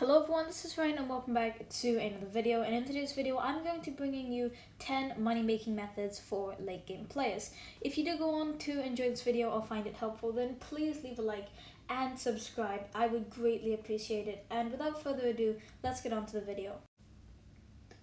Hello everyone, this is Ryan and welcome back to another video, and in today's video I'm going to be bringing you 10 money making methods for late game players. If you do go on to enjoy this video or find it helpful, then please leave a like and subscribe. I would greatly appreciate it, and without further ado, let's get on to the video.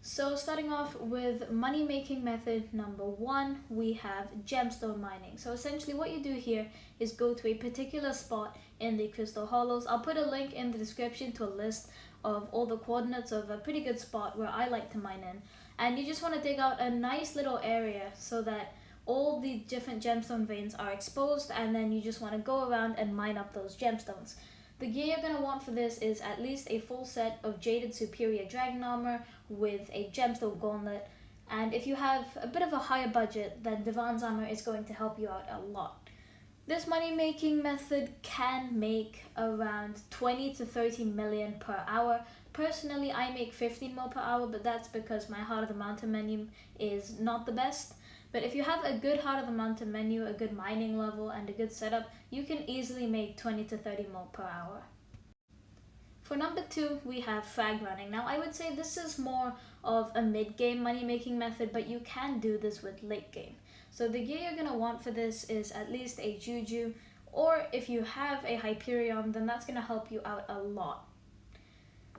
So starting off with money making method number 1, we have Gemstone Mining. So essentially what you do here is go to a particular spot in the Crystal Hollows. I'll put a link in the description to a list of all the coordinates of a pretty good spot where I like to mine in. And you just want to dig out a nice little area so that all the different gemstone veins are exposed, and then you just want to go around and mine up those gemstones. The gear you're going to want for this is at least a full set of Jaded Superior Dragon Armor with a Gemstone Gauntlet, and if you have a bit of a higher budget, then Divan's Armor is going to help you out a lot. This money making method can make around 20 to 30 million per hour. Personally, I make 15 mil per hour, but that's because my Heart of the Mountain menu is not the best. But if you have a good Heart of the Mountain menu, a good mining level, and a good setup, you can easily make 20 to 30 mil per hour. For number 2, we have Frag Running. Now I would say this is more of a mid-game money making method, but you can do this with late game. So the gear you're going to want for this is at least a Juju, or if you have a Hyperion, then that's going to help you out a lot.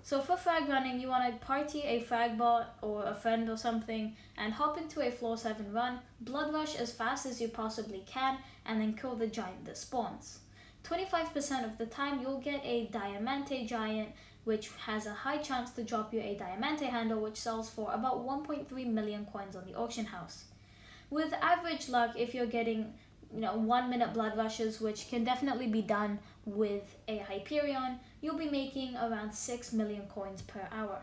So for Frag Running, you want to party a frag bot or a friend or something and hop into a floor 7 run, blood rush as fast as you possibly can, and then kill the giant that spawns. 25% of the time you'll get a Diamante giant, which has a high chance to drop you a Diamante handle, which sells for about 1.3 million coins on the auction house. With average luck, if you're getting 1 minute blood rushes, which can definitely be done with a Hyperion, you'll be making around 6 million coins per hour.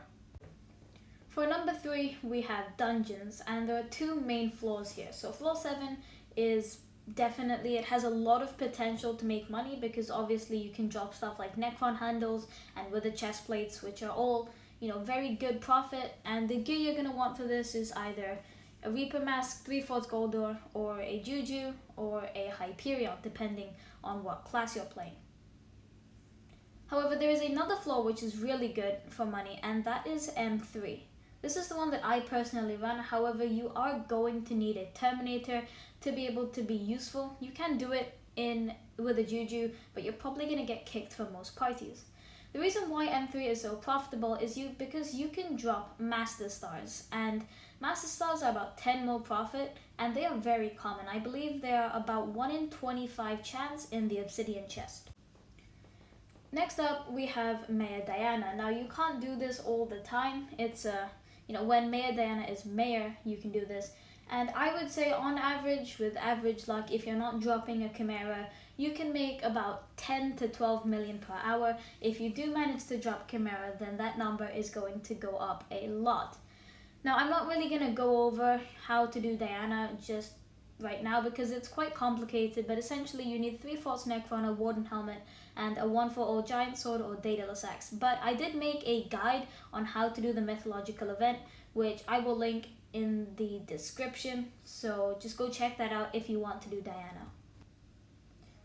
For number 3, we have dungeons, and there are 2 main floors here. So floor 7 is definitely, it has a lot of potential to make money because obviously you can drop stuff like Necron handles and wither chest plates, which are all very good profit. And the gear you're going to want for this is either a Reaper Mask, 3/4 Gold Ore, or a Juju, or a Hyperion, depending on what class you're playing. However, there is another floor which is really good for money, and that is M3. This is the one that I personally run. However, you are going to need a Terminator to be able to be useful. You can do it with a Juju, but you're probably going to get kicked from most parties. The reason why M3 is so profitable is because you can drop Master Stars, and Master Stars are about 10 mil profit, and they are very common. I believe they are about 1 in 25 chance in the Obsidian chest. Next up, we have Mayor Diana. Now you can't do this all the time. It's when Mayor Diana is mayor, you can do this. And I would say on average, with average luck, if you're not dropping a Chimera, you can make about 10 to 12 million per hour. If you do manage to drop Chimera, then that number is going to go up a lot. Now, I'm not really going to go over how to do Diana just right now because it's quite complicated, but essentially you need 3/4 Necron, a Warden Helmet, and a 1/4 Giant Sword or Daedalus Axe. But I did make a guide on how to do the mythological event, which I will link in the description, so just go check that out if you want to do Diana.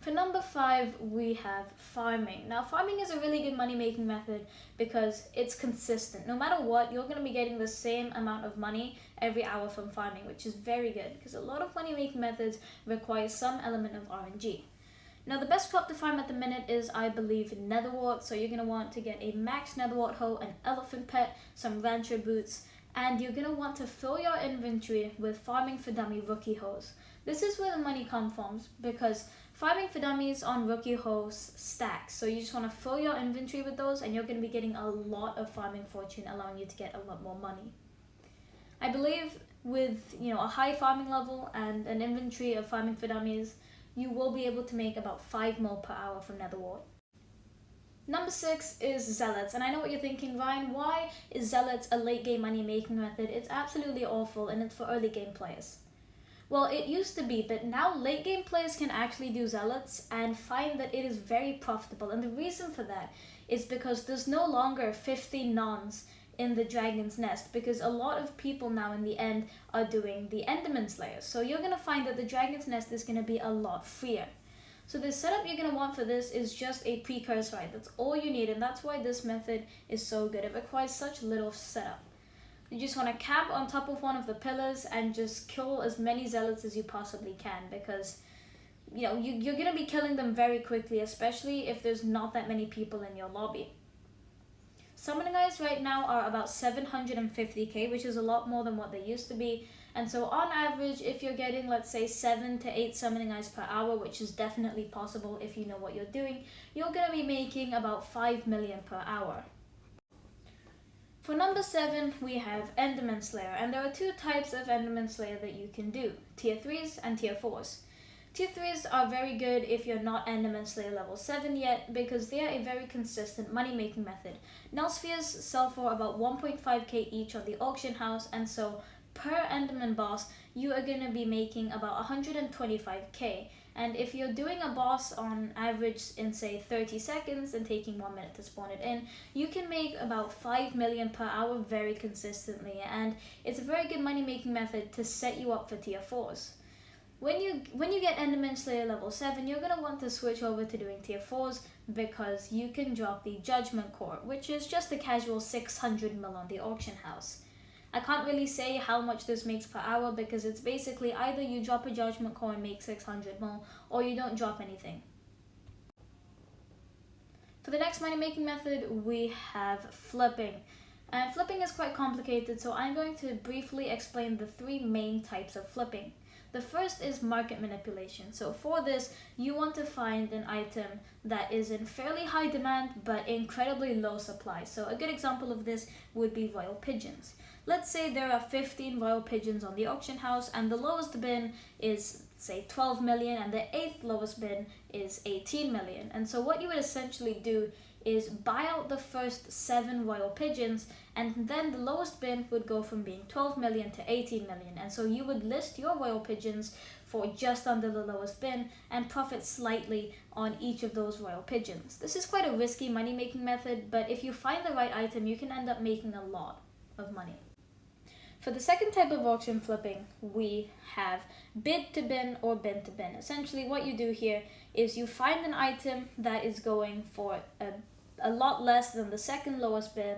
For number 5, we have farming. Now farming is a really good money making method because it's consistent. No matter what, you're going to be getting the same amount of money every hour from farming, which is very good because a lot of money making methods require some element of RNG. Now the best crop to farm at the minute is, I believe, Netherwort, so you're going to want to get a max Netherwort hoe, an elephant pet, some rancher boots, and you're going to want to fill your inventory with Farming for Dummy rookie hoes. This is where the money comes from because Farming for Dummies on rookie hoes stacks, so you just want to fill your inventory with those and you're going to be getting a lot of farming fortune, allowing you to get a lot more money. I believe with a high farming level and an inventory of Farming for Dummies, you will be able to make about 5 mil per hour from Netherwort. Number 6 is Zealots, and I know what you're thinking, Ryan, why is Zealots a late game money making method? It's absolutely awful and it's for early game players. Well, it used to be, but now late game players can actually do Zealots and find that it is very profitable, and the reason for that is because there's no longer 50 nons in the Dragon's Nest, because a lot of people now in the end are doing the Enderman Slayers, so you're going to find that the Dragon's Nest is going to be a lot freer. So the setup you're going to want for this is just a precursor right? That's all you need, and that's why this method is so good. It requires such little setup. You just want to camp on top of one of the pillars and just kill as many zealots as you possibly can, because you know you're going to be killing them very quickly, especially if there's not that many people in your lobby. Summoning eyes right now are about 750k, which is a lot more than what they used to be. And so on average, if you're getting, let's say, 7 to 8 summoning eyes per hour, which is definitely possible if you know what you're doing, you're going to be making about 5 million per hour. For number 7, we have Enderman Slayer, and there are 2 types of Enderman Slayer that you can do, tier 3s and tier 4s. Tier 3s are very good if you're not Enderman Slayer level 7 yet, because they are a very consistent money making method. Null spheres sell for about 1.5k each on the auction house, and so per Enderman boss you are going to be making about 125k. And if you're doing a boss on average in say 30 seconds and taking 1 minute to spawn it in, you can make about 5 million per hour very consistently, and it's a very good money making method to set you up for tier 4s. When you get Enderman Slayer level 7, you're going to want to switch over to doing tier 4s, because you can drop the Judgment Core, which is just a casual 600 mil on the auction house. I can't really say how much this makes per hour, because it's basically either you drop a Judgment Core and make 600 mil, or you don't drop anything. For the next money making method, we have flipping. And flipping is quite complicated, so I'm going to briefly explain the 3 main types of flipping. The first is market manipulation. So for this, you want to find an item that is in fairly high demand but incredibly low supply. So a good example of this would be royal pigeons. Let's say there are 15 royal pigeons on the auction house, and the lowest bin is say 12 million and the 8th lowest bin is 18 million. And so what you would essentially do is buy out the first 7 royal pigeons, and then the lowest bin would go from being 12 million to 18 million. And so you would list your royal pigeons for just under the lowest bin and profit slightly on each of those royal pigeons. This is quite a risky money making method, but if you find the right item, you can end up making a lot of money. For the second type of auction flipping, we have bid to bin or bin to bin. Essentially what you do here is you find an item that is going for a lot less than the second lowest bin,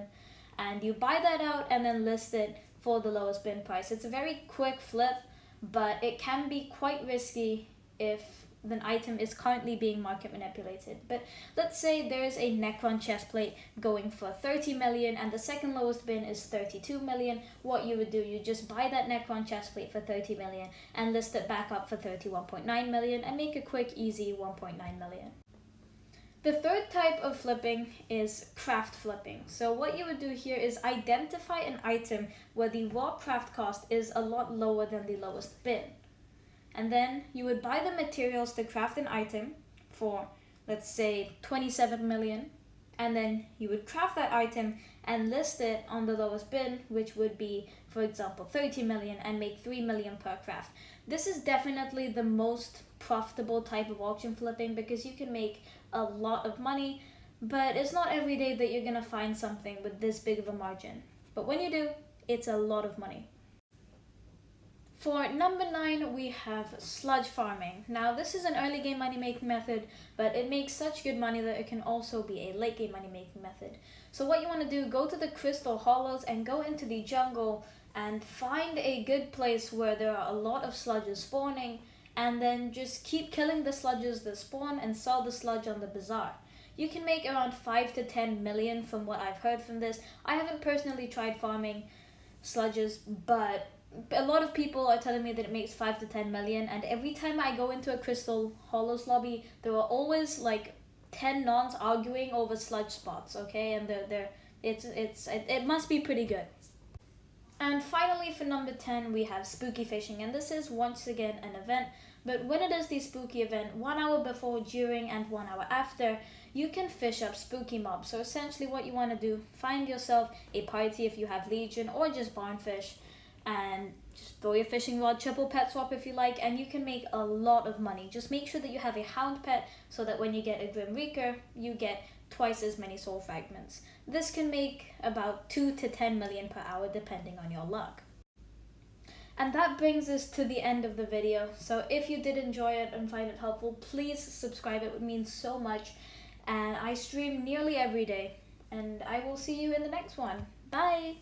and you buy that out and then list it for the lowest bin price. It's a very quick flip, but it can be quite risky if the item is currently being market manipulated. But let's say there is a Necron chestplate going for 30 million and the second lowest bin is 32 million. What you would do, you just buy that Necron chestplate for 30 million and list it back up for 31.9 million and make a quick easy 1.9 million. The third type of flipping is craft flipping. So what you would do here is identify an item where the raw craft cost is a lot lower than the lowest bin. And then you would buy the materials to craft an item for, let's say, 27 million. And then you would craft that item and list it on the lowest bin, which would be, for example, 30 million, and make 3 million per craft. This is definitely the most profitable type of auction flipping because you can make a lot of money, but it's not every day that you're gonna find something with this big of a margin. But when you do, it's a lot of money. For number 9, we have Sludge Farming. Now this is an early game money making method, but it makes such good money that it can also be a late game money making method. So what you want to do, go to the crystal hollows and go into the jungle and find a good place where there are a lot of sludges spawning, and then just keep killing the sludges that spawn and sell the sludge on the bazaar. You can make around 5 to 10 million from what I've heard from this. I haven't personally tried farming sludges, but a lot of people are telling me that it makes 5 to 10 million, and every time I go into a crystal hollows lobby, there are always like 10 nons arguing over sludge spots, okay? And it must be pretty good. And finally, for number 10, we have spooky fishing, and this is once again an event, but when it is the spooky event, 1 hour before, during, and 1 hour after, you can fish up spooky mobs. So essentially what you want to do, find yourself a party if you have legion, or just barn fish, and just throw your fishing rod, triple pet swap if you like, and you can make a lot of money. Just make sure that you have a hound pet so that when you get a Grim Reaker, you get twice as many soul fragments. This can make about 2 to 10 million per hour depending on your luck. And that brings us to the end of the video. So if you did enjoy it and find it helpful, please subscribe. It would mean so much. And I stream nearly every day. And I will see you in the next one. Bye!